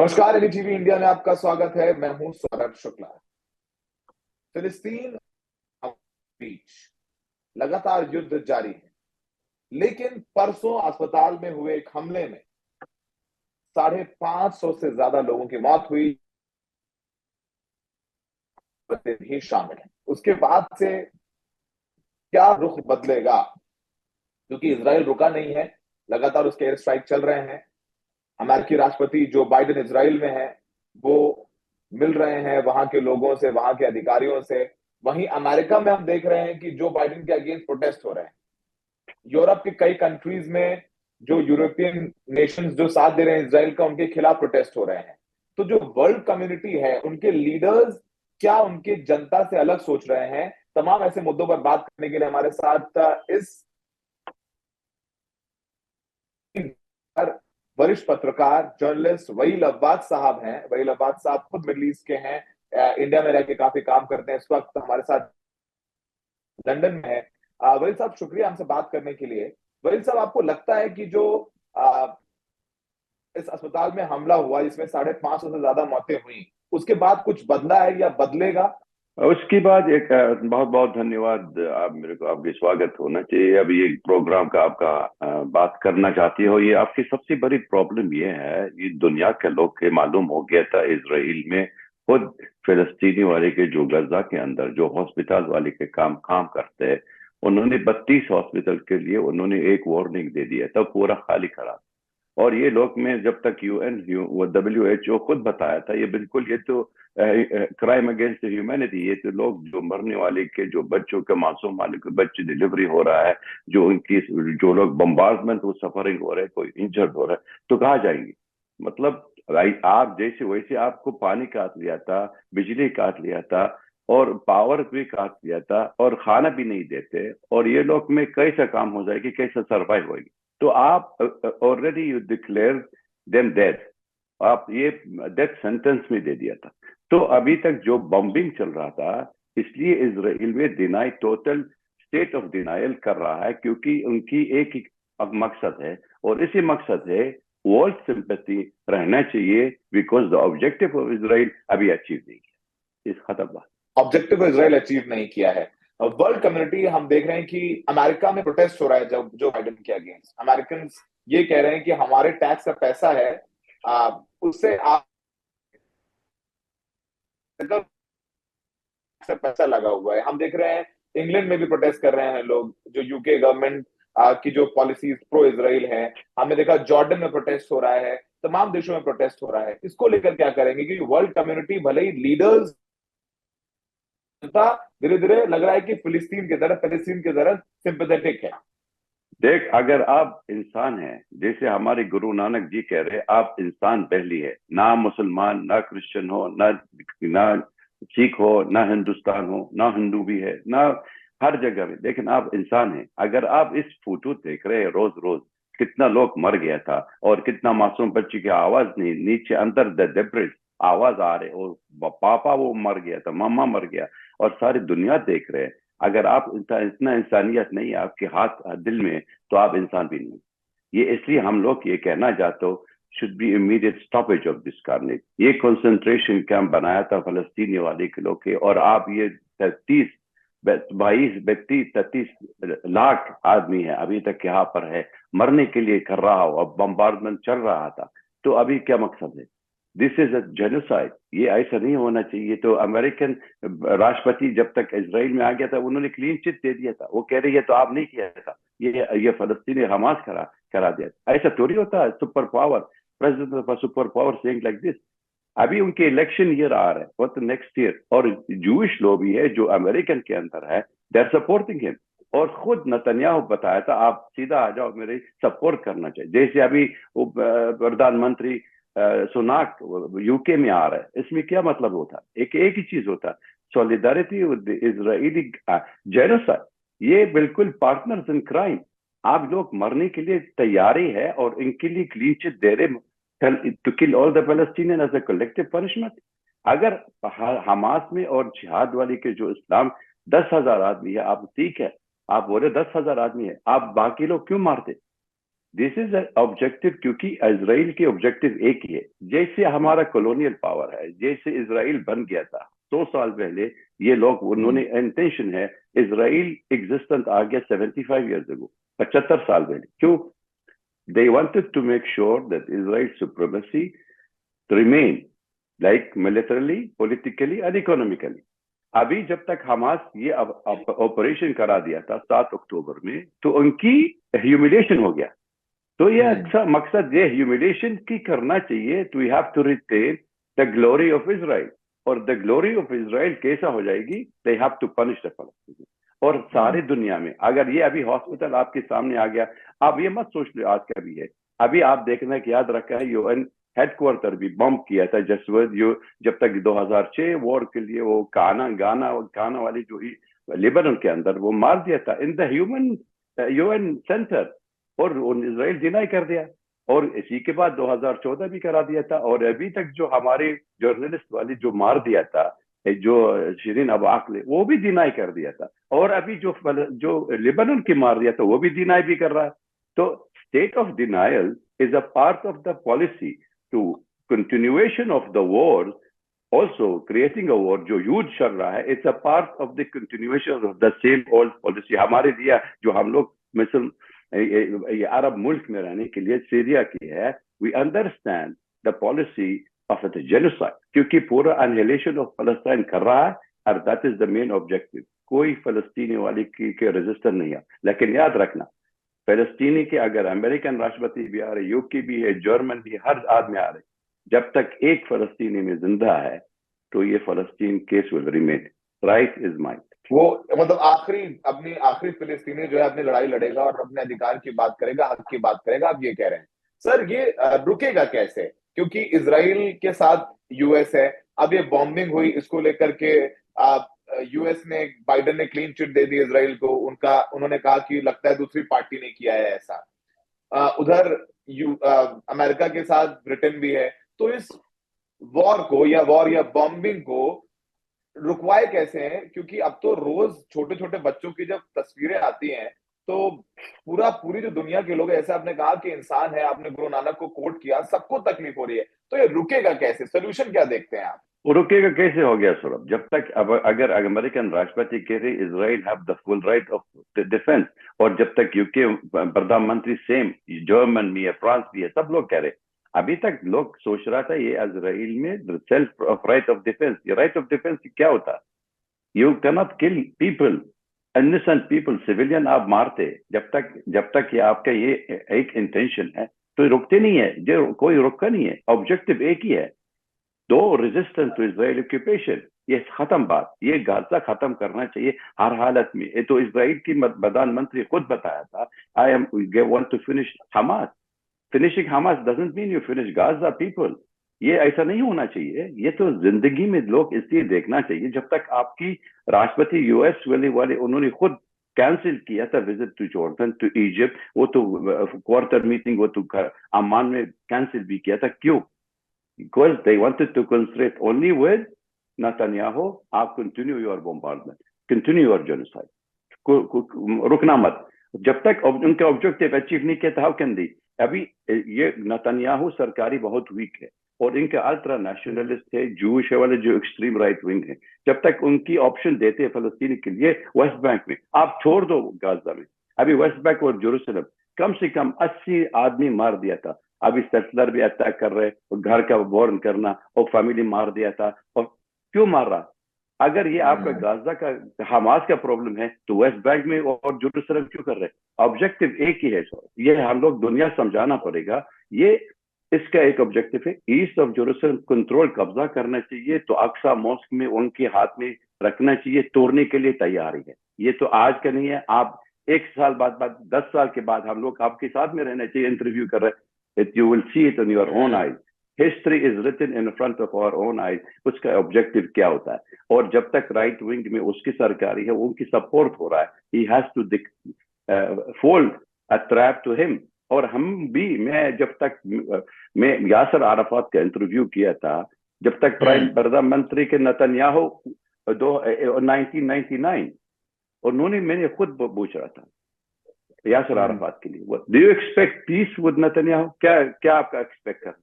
नमस्कार, NDTV India में आपका स्वागत है। मैं हूं सौरभ शुक्ला। फिलिस्तीन बीच लगातार युद्ध जारी है, लेकिन परसों अस्पताल में हुए एक हमले में 550 से ज्यादा लोगों की मौत हुई, भी शामिल है। उसके बाद से क्या रुख बदलेगा, क्योंकि इसराइल रुका नहीं है, लगातार उसके एयर स्ट्राइक चल रहे हैं। अमेरिकी राष्ट्रपति जो बाइडेन इसराइल में है, वो मिल रहे हैं वहां के लोगों से, वहां के अधिकारियों से। वहीं अमेरिका में हम देख रहे हैं कि जो बाइडेन के अगेंस्ट प्रोटेस्ट हो रहे हैं। यूरोप के कई कंट्रीज में जो यूरोपियन नेशंस जो साथ दे रहे हैं इसराइल का, उनके खिलाफ प्रोटेस्ट हो रहे हैं। तो जो वर्ल्ड कम्युनिटी है, उनके लीडर्स क्या उनके जनता से अलग सोच रहे हैं? तमाम ऐसे मुद्दों पर बात करने के लिए हमारे साथ इस वरिष्ठ पत्रकार जर्नलिस्ट वहील अब्बास साहब हैं। वहील अब्बास साहब खुद मिडल ईस्ट के हैं, इंडिया में रह के काफी काम करते हैं, इस वक्त हमारे साथ लंदन में है। वहील साहब, शुक्रिया हमसे बात करने के लिए। वहील साहब, आपको लगता है कि जो इस अस्पताल में हमला हुआ जिसमें 550 से ज्यादा मौतें हुई, उसके बाद कुछ बदला है या बदलेगा? उसके बाद एक बहुत बहुत धन्यवाद। आप मेरे को, आपके स्वागत होना चाहिए। अभी ये प्रोग्राम का आपका बात करना चाहती हो, ये आपकी सबसे बड़ी प्रॉब्लम ये है, ये दुनिया के लोग के मालूम हो गया था इसराइल में खुद फिलिस्तीनी वाले के जो गजा के अंदर जो हॉस्पिटल वाले के काम करते हैं, उन्होंने 32 हॉस्पिटल के लिए उन्होंने एक वार्निंग दे दिया था, पूरा खाली करा। और ये लोग में जब तक यूएन WHO खुद बताया था, ये बिल्कुल, ये तो क्राइम अगेंस्ट ह्यूमैनिटी। ये तो लोग जो मरने वाले के, जो बच्चों के, मासूम वाले के बच्चे डिलीवरी हो रहा है, जो उनकी, जो लोग बम्बार्डमेंट, वो सफरिंग हो रहे हैं, कोई इंजर्ड हो रहा है, तो कहाँ जाएंगे? मतलब आप जैसे वैसे आपको पानी काट लिया था, बिजली काट लिया था, और पावर भी काट लिया था, और खाना भी नहीं देते, और ये लोग में कैसा काम हो जाएगी, कैसे सर्वाइव होगी? तो आप already you declare them dead, आप ये डेथ सेंटेंस में दे दिया था। तो अभी तक जो बॉम्बिंग चल रहा था, इसलिए इजराइल में deny, total state of denial कर रहा है, क्योंकि उनकी एक ही मकसद है, और इसी मकसद है वर्ल्ड सिंपैथी रहना चाहिए, because the objective of Israel अभी अचीव नहीं किया। इस खत्म बात। ऑब्जेक्टिव इसराइल अचीव नहीं किया है। वर्ल्ड कम्युनिटी, हम देख रहे हैं कि अमेरिका में प्रोटेस्ट हो रहा है जब जो बाइडेन के अगेंस्ट। अमेरिकन ये कह रहे हैं कि हमारे टैक्स का पैसा है, उससे आप से पैसा लगा हुआ है। हम देख रहे हैं इंग्लैंड में भी प्रोटेस्ट कर रहे हैं लोग, जो यूके गवर्नमेंट की जो पॉलिसीज प्रो इसराइल है। हमने देखा जॉर्डन में प्रोटेस्ट हो रहा है, तमाम देशों में प्रोटेस्ट हो रहा है। इसको लेकर क्या करेंगे? क्योंकि वर्ल्ड कम्युनिटी, भले ही लीडर्स, धीरे धीरे लग रहा है कि फिलिस्तीन की तरफ सिंपैथेटिक है। देख, अगर आप इंसान हैं, जैसे हमारे गुरु नानक जी कह रहे, आप इंसान पहली है, ना मुसलमान, ना क्रिश्चियन हो, ना सिख हो, ना हिंदुस्तान हो, ना हिंदू भी है, ना हर जगह में, लेकिन आप इंसान हैं। अगर आप इस फोटो देख रहे हैं रोज रोज, कितना लोग मर गया था, और कितना मासूम बच्चे की आवाज नहीं, नीचे अंदर द आवाज आ रहे, और पापा वो मर गया था, मामा मर गया, और सारी दुनिया देख रहे हैं। अगर आप इतना इंसानियत नहीं है आपके हाथ दिल में, तो आप इंसान भी नहीं। ये इसलिए हम लोग ये कहना चाहते हो, should be immediate stoppage of this carnage. ये कंसंट्रेशन कैंप बनाया था फलस्तीनी वाले के लोग के, और आप ये 32 लाख आदमी है अभी तक यहाँ पर है, मरने के लिए कर रहा हो, अब बम्बार्डमेंट चल रहा था, तो अभी क्या मकसद है? This is a genocide. ये ऐसा नहीं होना चाहिए। तो अमेरिकन राष्ट्रपति जब तक इजराइल में आ गया था, उन्होंने क्लीन चिट दे दिया था, वो कह रही है तो आप नहीं किया था, ये फलस्तीनी हमास करा दिया। ऐसा थोड़ी होता है super power, president of super power saying like this. अभी उनके इलेक्शन ईयर आ रहे हैं, व्हाट नेक्स्ट ईयर, और जूइश लोग भी है जो अमेरिकन के अंदर है, दे आर सपोर्टिंग हिम। और खुद नतन्याहू बताया था, आप सीधा आ जाओ, मेरे सपोर्ट करना चाहिए। जैसे अभी वो प्रधानमंत्री सुनाक यूके में आ रहा है, इसमें क्या मतलब होता? एक ही चीज होता, सॉलिडारिटी विद इजरायली जेनोसाइड। ये बिल्कुल पार्टनर्स इन क्राइम। आप लोग मरने के लिए तैयारी है, और इनके लिए क्लीन चिट दे रहे to kill all the Palestinian as a collective punishment. अगर हमास में और जिहाद वाली के जो इस्लाम 10,000 आदमी है, आप ठीक है, आप बोले 10,000 आदमी है, आप बाकी लोग क्यों मारते? दिस इज ऑब्जेक्टिव, क्योंकि इसराइल के ऑब्जेक्टिव एक ही है। जैसे हमारा कॉलोनियल पावर है, जैसे इसराइल बन गया था 100 साल पहले, ये लोग उन्होंने इंटेंशन है, इसराइल एग्जिस्टेंस आ गया 75 ईयर्स अगो, 75 साल पहले। क्यों? They wanted to make sure that Israel supremacy remain, like militarily, politically and economically. अभी जब तक हमास ये ऑपरेशन करा दिया था 7 अक्टूबर में, तो उनकी ह्यूमिलेशन हो गया। तो ये अच्छा मकसद ये ह्यूमिलेशन की करना चाहिए। To have to retain the glory of Israel, और द ग्लोरी ऑफ इजराइल कैसा हो जाएगी? They have to punish the फलस्तीनी। और सारी दुनिया में अगर ये अभी हॉस्पिटल आपके सामने आ गया, आप ये मत सोच लो आज का भी है, अभी आप देखना कि याद रखा है यूएन हेडक्वार्टर भी बम्प किया था जसवंत, जो जब तक 2006 वॉर के लिए वो गाना वाली जो लेबनान के अंदर वो मार दिया था in the human UN centre, और इसराइल डिनाई कर दिया। और इसी के बाद 2014 भी करा दिया था। और अभी तक जो हमारे जर्नलिस्ट वाली जो मार दिया था, जो शिरीन अबू आकले, वो भी डिनाई कर दिया था। और अभी जो लेबनान की मार दिया था वो भी डिनाई भी कर रहा है। तो state of denial is a part of the policy to continuation of the war, also creating a war जो यूज चल रहा है। It's a part of the continuation of the same old policy. हमारे लिए जो हम लोग मिसल ये अरब मुल्क में रहने के लिए सीरिया की है, we understand the policy of the genocide, क्योंकि पूरा एनिहिलेशन ऑफ फलस्तीन कर रहा है, और that is the main objective. कोई फलस्तीनी वाली के रजिस्टर नहीं है। लेकिन याद रखना, फलस्तीनी के अगर अमेरिकन राष्ट्रपति भी आ रहे, यूके भी है, जर्मन भी, हर आदमी आ रहे, जब तक एक फलस्तीनी में जिंदा है तो ये फलस्तीन case will remain. Right is mind. वो मतलब अपनी आखिरी फिलिस्तीनी जो है अपनी लड़ाई लड़ेगा और अपने अधिकार की बात करेगा, हक की बात करेगा, आप ये कह रहे हैं। सर ये रुकेगा कैसे? क्योंकि इसराइल के साथ यूएस है। अब ये बॉम्बिंग हुई, इसको लेकर के यूएस ने, बाइडेन ने क्लीन चिट दे दी इसराइल को। उन्होंने कहा कि लगता है दूसरी पार्टी ने किया है ऐसा। उधर अमेरिका के साथ ब्रिटेन भी है। तो इस वॉर या बॉम्बिंग को रुकवाए कैसे हैं? क्योंकि अब तो रोज छोटे छोटे बच्चों की जब तस्वीरें आती हैं तो पूरी जो दुनिया के लोग, ऐसे आपने कहा कि इंसान है, आपने गुरु नानक को कोट किया, सबको तकलीफ हो रही है। तो ये रुकेगा कैसे? सोल्यूशन क्या देखते हैं आप? रुकेगा कैसे हो गया सौरभ? जब तक अगर अमेरिकन राष्ट्रपति कह रहे Israel have the full right of defence, और जब तक यूके प्रधानमंत्री सेम, जर्मन भी है, फ्रांस भी है, सब लोग कह रहे, अभी तक लोग सोच रहा था ये इजराइल में सेल्फ राइट ऑफ डिफेंस। ये राइट ऑफ डिफेंस क्या होता? You can not kill people, innocent people, civilian आप मारते। जब तक ये आपका ये एक इंटेंशन है तो रुकते नहीं है, जो कोई रुका नहीं है। ऑब्जेक्टिव एक ही है, दो रेजिस्टेंस टू इजराइल ऑक्यूपेशन, ये खत्म बात। ये गाजा खत्म करना चाहिए हर हालत में। ये तो इजराइल की प्रधानमंत्री खुद बताया था, I am want to finish Hamas. Finishing Hamas doesn't mean you finish Gaza people. ये ऐसा नहीं होना चाहिए। ये तो जिंदगी में लोग इसलिए देखना चाहिए, जब तक आपकी राष्ट्रपति यूएस वाले उन्होंने खुद कैंसिल किया था visit to Jordan, to Egypt, वो तो क्वार्टर मीटिंग वो तो अमान में कैंसिल भी किया था। क्यों? Because they wanted to concentrate only with Netanyahu, आप continue your bombardment, continue your genocide, रुकना मत। जब तक उनका ऑब्जेक्टिव अचीव नहीं किया था, हाउ कैन दी? अभी ये नेतन्याहू सरकारी बहुत वीक है, और इनके अल्ट्रा नेशनलिस्ट है, जूश वाले जो एक्सट्रीम राइट विंग है। जब तक उनकी ऑप्शन देते हैं फलस्तीन के लिए वेस्ट बैंक में, आप छोड़ दो गाजा में, अभी वेस्ट बैंक और जेरूसलम कम से कम 80 आदमी मार दिया था। अभी सेटलर भी अटैक कर रहे, और घर का वार्न करना, और फैमिली मार दिया था। और क्यों मार रहा? अगर ये आपका गाजा का हमास का प्रॉब्लम है तो वेस्ट बैंक में और जेरूसलम क्यों कर रहे? ऑब्जेक्टिव एक ही है। ये हम लोग दुनिया समझाना पड़ेगा। ये इसका एक ऑब्जेक्टिव है, ईस्ट ऑफ जेरूसलम कंट्रोल, कब्जा करना चाहिए। तो अक्सा मॉस्क में उनके हाथ में रखना चाहिए, तोड़ने के लिए तैयारी है। ये तो आज का नहीं है। आप 1 साल बाद 10 साल के बाद हम लोग आपके साथ में रहना चाहिए, इंटरव्यू कर रहे, you will see it in your own eyes. History is written in front of our own eyes. उसका ऑब्जेक्टिव क्या होता है? और जब तक राइट विंग में उसकी सरकारी है, उनकी सपोर्ट हो रहा है, he has to fold a trap to him. और हम भी, मैं यासर आराफात का इंटरव्यू किया था, जब तक प्रधानमंत्री के नेतन्याहू 1999, उन्होंने, मैंने खुद पूछ रहा था, यासर अराफात के लिए। Do you expect peace with Netanyahu? क्या क्या आपका एक्सपेक्ट कर?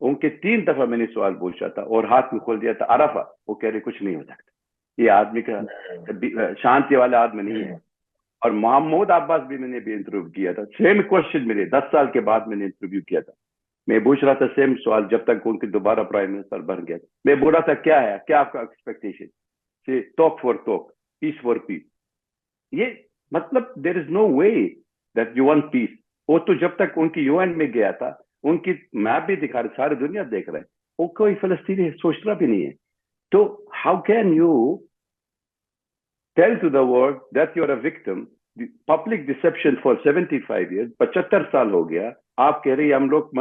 उनके 3 दफा मैंने सवाल पूछा था और हाथ में खोल दिया था अराफा, वो कह रहे कुछ नहीं हो सकता, ये आदमी का शांति वाला आदमी नहीं है। और महमूद अब्बास भी मैंने भी इंटरव्यू किया था, सेम क्वेश्चन मेरे 10 साल के बाद मैंने इंटरव्यू किया था, मैं पूछ रहा था सेम सवाल जब तक उनके दोबारा प्राइम मिनिस्टर बन गया था। मैं बोल रहा था क्या है, क्या आपका एक्सपेक्टेशन? से talk for talk, peace for peace. ये मतलब there is no way that you want peace. वो तो जब तक उनकी यूएन में गया था, उनकी मैप भी दिखा रहे, सारी दुनिया देख रहे हैं, वो कोई फलस्तीनी सोच रहा भी नहीं है। तो how can you tell to the world that you are a victim? Public deception for 75 years, 75 साल हो गया। आप कह रही है हम लोग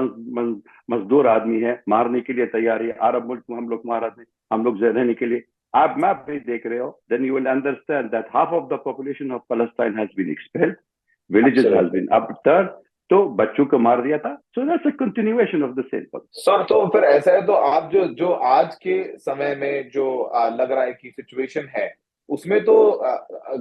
मजदूर आदमी है, मारने के लिए तैयार है, अरब मुल्क में हम लोग मारा थे, हम लोग रहने के लिए। आप मैप भी देख रहे हो, then you will understand that half of the population of Palestine has been expelled, villages has been upturned, तो बच्चों को मार दिया था। So that's a continuation of the same policy. Sir, तो फिर ऐसा है तो आप जो जो आज के समय में जो लग रहा है कि सिचुएशन है, उसमें तो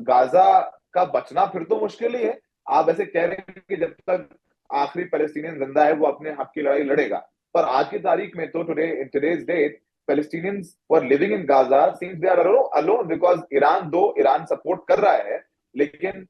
गाजा का बचना फिर तो मुश्किल ही है। आप ऐसे कह रहे हैं कि जब तक आखिरी पैलेस्टीनियन जिंदा है वो अपने हक की लड़ाई लड़ेगा, पर आज की तारीख में तो today's date Palestinians who are living in Gaza seems they are alone because Iran support कर रहा है, लेकिन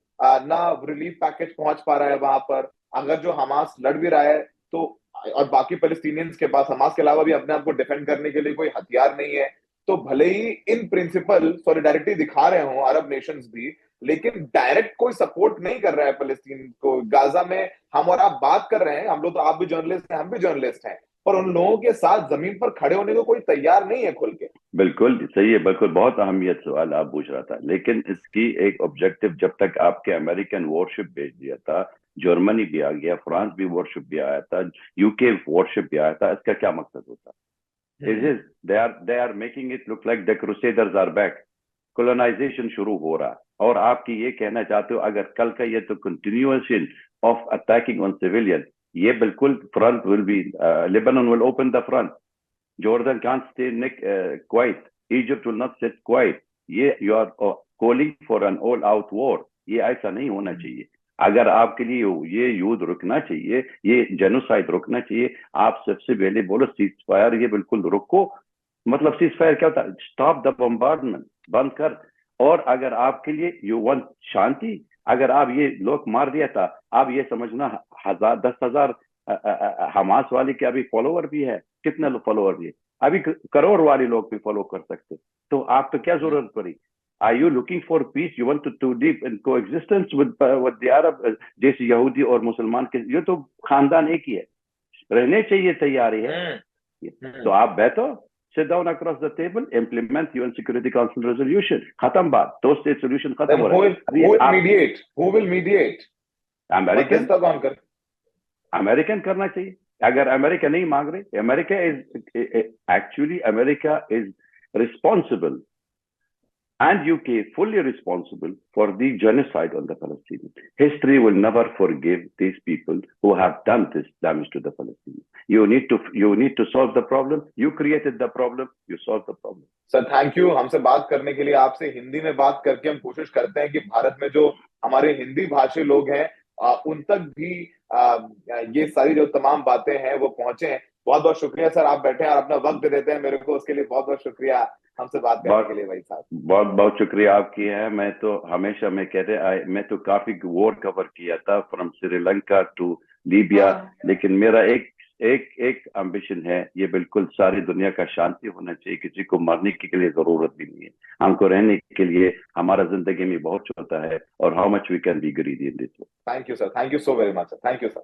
ना रिलीफ पैकेज पहुंच पा रहा है वहां पर। अगर जो हमास लड़ भी रहा है तो, और बाकी पैलेस्टीनियंस के पास हमास के अलावा भी अपने आप को डिफेंड करने के लिए कोई हथियार नहीं है, तो भले ही इन प्रिंसिपल सॉलिडारिटी दिखा रहे हो अरब नेशंस भी, लेकिन डायरेक्ट कोई सपोर्ट नहीं कर रहा है फलस्तीन को। गाजा में हम और आप बात कर रहे हैं, हम लोग तो, आप भी जर्नलिस्ट हैं, हम भी जर्नलिस्ट हैं, पर उन लोगों के साथ जमीन पर खड़े होने को कोई तैयार नहीं है खुल के। बिल्कुल सही है, बिल्कुल बहुत अहमियत सवाल आप पूछ रहा था, लेकिन इसकी एक ऑब्जेक्टिव, जब तक आपके अमेरिकन वॉरशिप भेज दिया था, जर्मनी भी आ गया, फ्रांस भी वॉरशिप भी आया था, यूके वॉरशिप भी आया था, इसका क्या मकसद होता? they are making it look like the crusaders are back, colonization शुरू हो रहा। और आपकी ये कहना चाहते हो अगर कल का ये तो continuation of attacking on civilian, ये बिल्कुल front will be Lebanon will open the front, Jordan can't stay quiet, Egypt will not sit quiet, ये you are calling for an all out war, ये ऐसा नहीं होना चाहिए। अगर आपके लिए ये युद्ध रुकना चाहिए, ये जेनोसाइड रुकना चाहिए, आप सबसे पहले बोलो सीज फायर, ये बिल्कुल रुको। मतलब सीज फायर क्या होता है? स्टॉप द बम्बार्डमेंट, बंद कर। और अगर आपके लिए यू वांट शांति, अगर आप ये लोग मार दिया था, आप ये समझना 10,000 हमास वाले के अभी फॉलोवर भी है, कितने फॉलोवर भी है, अभी करोड़ वाले लोग भी फॉलो कर सकते। तो आप तो क्या जरूरत पड़ी? Are you looking for peace? You want to live in coexistence with the Arab, जैसे यहूदी और मुसलमान के, ये तो खानदान एक ही है, रहने चाहिए, तैयारी है। तो आप बैठो, sit down across the table, implement UN Security Council resolution, खत्म बात, दो स्टेट सोल्यूशन खत्म हो रहा है। Who will mediate? अमेरिकन करना चाहिए। अगर अमेरिका नहीं मांग रहे, America is responsible and UK fully responsible for the genocide on the Palestinians. History will never forgive these people who have done this damage to the Palestinians. You need to solve the problem. You created the problem. You solve the problem. Sir thank you हमसे बात करने के लिए। आपसे हिंदी में बात करके हम कोशिश करते हैं कि भारत में जो हमारे हिंदी भाषी लोग हैं उन तक भी ये सारी जो तमाम बातें हैं वो पहुंचे हैं। बहुत बहुत शुक्रिया सर, आप बैठे हैं और अपना वक्त देते हैं मेरे को, उसके लिए बहुत बहुत शुक्रिया हमसे बात करने के लिए भाई साहब। बहुत बहुत शुक्रिया आपकी है। मैं तो हमेशा मैं कहते मैं तो काफी वॉर कवर किया था फ्रॉम श्रीलंका टू लीबिया, लेकिन मेरा एक एम्बिशन है, ये बिल्कुल सारी दुनिया का शांति होना चाहिए, किसी को मरने के लिए जरूरत भी नहीं है, हमको रहने के लिए हमारा जिंदगी में बहुत छोटा है, और how much we can be greedy in this. Thank you sir, thank you so very much sir, thank you sir.